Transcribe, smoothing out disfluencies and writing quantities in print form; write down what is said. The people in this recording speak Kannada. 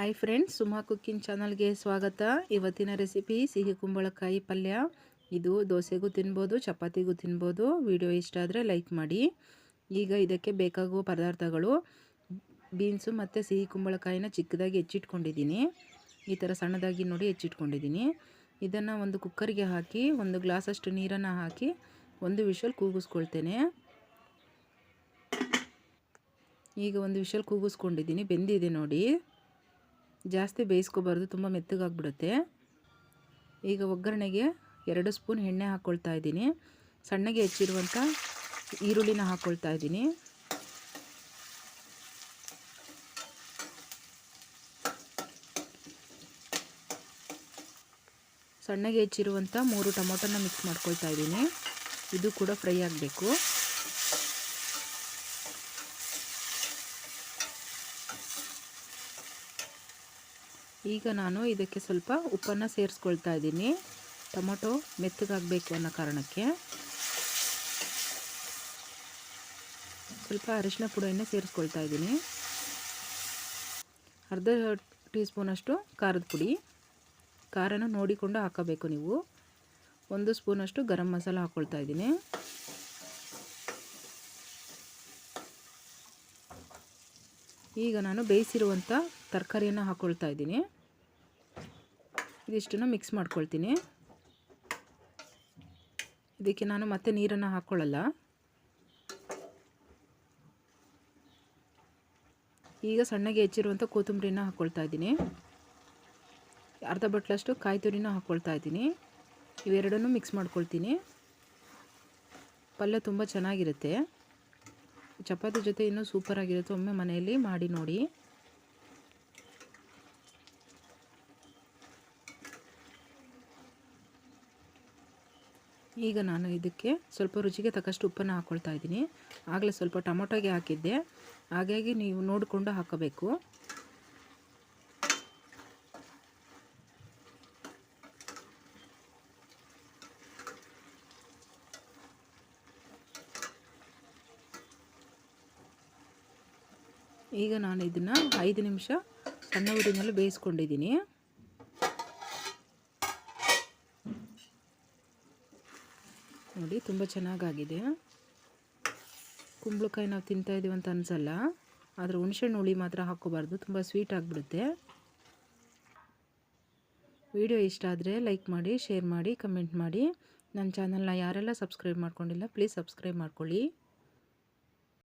ಹಾಯ್ ಫ್ರೆಂಡ್ಸ್, ಸುಮಾ ಕುಕ್ಕಿಂಗ್ ಚಾನಲ್ಗೆ ಸ್ವಾಗತ. ಇವತ್ತಿನ ರೆಸಿಪಿ ಸಿಹಿ ಕುಂಬಳಕಾಯಿ ಪಲ್ಯ. ಇದು ದೋಸೆಗೂ ತಿನ್ಬೋದು, ಚಪಾತಿಗೂ ತಿನ್ಬೋದು. ವಿಡಿಯೋ ಇಷ್ಟ ಆದರೆ ಲೈಕ್ ಮಾಡಿ. ಈಗ ಇದಕ್ಕೆ ಬೇಕಾಗುವ ಪದಾರ್ಥಗಳು: ಬೀನ್ಸು ಮತ್ತು ಸಿಹಿ ಕುಂಬಳಕಾಯಿನ ಚಿಕ್ಕದಾಗಿ ಹೆಚ್ಚಿಟ್ಕೊಂಡಿದ್ದೀನಿ. ಈ ಥರ ಸಣ್ಣದಾಗಿ ನೋಡಿ ಹೆಚ್ಚಿಟ್ಕೊಂಡಿದ್ದೀನಿ. ಇದನ್ನು ಒಂದು ಕುಕ್ಕರ್ಗೆ ಹಾಕಿ 1 ಗ್ಲಾಸಷ್ಟು ನೀರನ್ನು ಹಾಕಿ 1 ವಿಷಲ್ ಕೂಗಿಸ್ಕೊಳ್ತೇನೆ. ಈಗ 1 ವಿಷಲ್ ಕೂಗಿಸ್ಕೊಂಡಿದ್ದೀನಿ, ಬೆಂದಿದೆ ನೋಡಿ. ಜಾಸ್ತಿ ಬೇಯಿಸ್ಕೋಬಾರ್ದು, ತುಂಬ ಮೆತ್ತಗಾಗ್ಬಿಡುತ್ತೆ. ಈಗ ಒಗ್ಗರಣೆಗೆ 2 ಸ್ಪೂನ್ ಎಣ್ಣೆ ಹಾಕ್ಕೊಳ್ತಾ ಇದ್ದೀನಿ. ಸಣ್ಣಗೆ ಹೆಚ್ಚಿರುವಂಥ ಈರುಳ್ಳಿನ ಹಾಕ್ಕೊಳ್ತಾ ಇದ್ದೀನಿ. ಸಣ್ಣಗೆ ಹೆಚ್ಚಿರುವಂಥ 3 ಟೊಮೊಟೊನ ಮಿಕ್ಸ್ ಮಾಡ್ಕೊಳ್ತಾ ಇದ್ದೀನಿ. ಇದು ಕೂಡ ಫ್ರೈ ಆಗಬೇಕು. ಈಗ ನಾನು ಇದಕ್ಕೆ ಸ್ವಲ್ಪ ಉಪ್ಪನ್ನು ಸೇರಿಸ್ಕೊಳ್ತಾ ಇದ್ದೀನಿ, ಟೊಮೊಟೊ ಮೆತ್ತಗಾಗಬೇಕು ಅನ್ನೋ ಕಾರಣಕ್ಕೆ. ಸ್ವಲ್ಪ ಅರಿಶಿನ ಪುಡಿಯನ್ನು ಸೇರಿಸ್ಕೊಳ್ತಾ ಇದ್ದೀನಿ. ಅರ್ಧ ಟೀ ಸ್ಪೂನಷ್ಟು ಖಾರದ ಪುಡಿ, ಖಾರನ ನೋಡಿಕೊಂಡು ಹಾಕಬೇಕು ನೀವು. 1 ಸ್ಪೂನಷ್ಟು ಗರಂ ಮಸಾಲ ಹಾಕ್ಕೊಳ್ತಾ ಇದ್ದೀನಿ. ಈಗ ನಾನು ಬೇಯಿಸಿರುವಂಥ ತರಕಾರಿಯನ್ನು ಹಾಕ್ಕೊಳ್ತಾ ಇದ್ದೀನಿ. ಇದಿಷ್ಟನ್ನು ಮಿಕ್ಸ್ ಮಾಡ್ಕೊಳ್ತೀನಿ. ಇದಕ್ಕೆ ನಾನು ಮತ್ತೆ ನೀರನ್ನು ಹಾಕ್ಕೊಳ್ಳಲ್ಲ. ಈಗ ಸಣ್ಣಗೆ ಹೆಚ್ಚಿರುವಂಥ ಕೊತ್ತಂಬರಿನ ಹಾಕ್ಕೊಳ್ತಾ ಇದ್ದೀನಿ. ಅರ್ಧ ಬಟ್ಲಷ್ಟು ಕಾಯಿ ತುರಿನ ಹಾಕ್ಕೊಳ್ತಾ ಇದ್ದೀನಿ. ಇವೆರಡನ್ನೂ ಮಿಕ್ಸ್ ಮಾಡ್ಕೊಳ್ತೀನಿ. ಪಲ್ಯ ತುಂಬ ಚೆನ್ನಾಗಿರುತ್ತೆ, ಚಪಾತಿ ಜೊತೆ ಇನ್ನೂ ಸೂಪರಾಗಿರುತ್ತೆ. ಒಮ್ಮೆ ಮನೆಯಲ್ಲಿ ಮಾಡಿ ನೋಡಿ. ಈಗ ನಾನು ಇದಕ್ಕೆ ಸ್ವಲ್ಪ ರುಚಿಗೆ ತಕ್ಕಷ್ಟು ಉಪ್ಪನ್ನು ಹಾಕ್ಕೊಳ್ತಾ ಇದ್ದೀನಿ. ಆಗಲೇ ಸ್ವಲ್ಪ ಟೊಮೊಟೊಗೆ ಹಾಕಿದ್ದೆ, ಹಾಗಾಗಿ ನೀವು ನೋಡಿಕೊಂಡು ಹಾಕಬೇಕು. ಈಗ ನಾನು ಇದನ್ನು 5 ನಿಮಿಷ ಸಣ್ಣ ಉರಿನಲ್ಲಿ ಬೇಯಿಸ್ಕೊಂಡಿದ್ದೀನಿ. ನೋಡಿ, ತುಂಬ ಚೆನ್ನಾಗಾಗಿದೆ. ಕುಂಬಳಕಾಯಿ ನಾವು ತಿಂತಾಯಿದ್ದೀವಿ ಅಂತ ಅನಿಸಲ್ಲ, ಆದರೆ ಹುಣಸೆಹಣ್ಣು ಹುಳಿ ಮಾತ್ರ ಹಾಕ್ಕೋಬಾರ್ದು, ತುಂಬ ಸ್ವೀಟ್ ಆಗಿಬಿಡುತ್ತೆ. ವಿಡಿಯೋ ಇಷ್ಟ ಆದರೆ ಲೈಕ್ ಮಾಡಿ, ಶೇರ್ ಮಾಡಿ, ಕಮೆಂಟ್ ಮಾಡಿ. ನನ್ನ ಚಾನಲ್ನ ಯಾರೆಲ್ಲ ಸಬ್ಸ್ಕ್ರೈಬ್ ಮಾಡ್ಕೊಂಡಿಲ್ಲ ಪ್ಲೀಸ್ ಸಬ್ಸ್ಕ್ರೈಬ್ ಮಾಡ್ಕೊಳ್ಳಿ.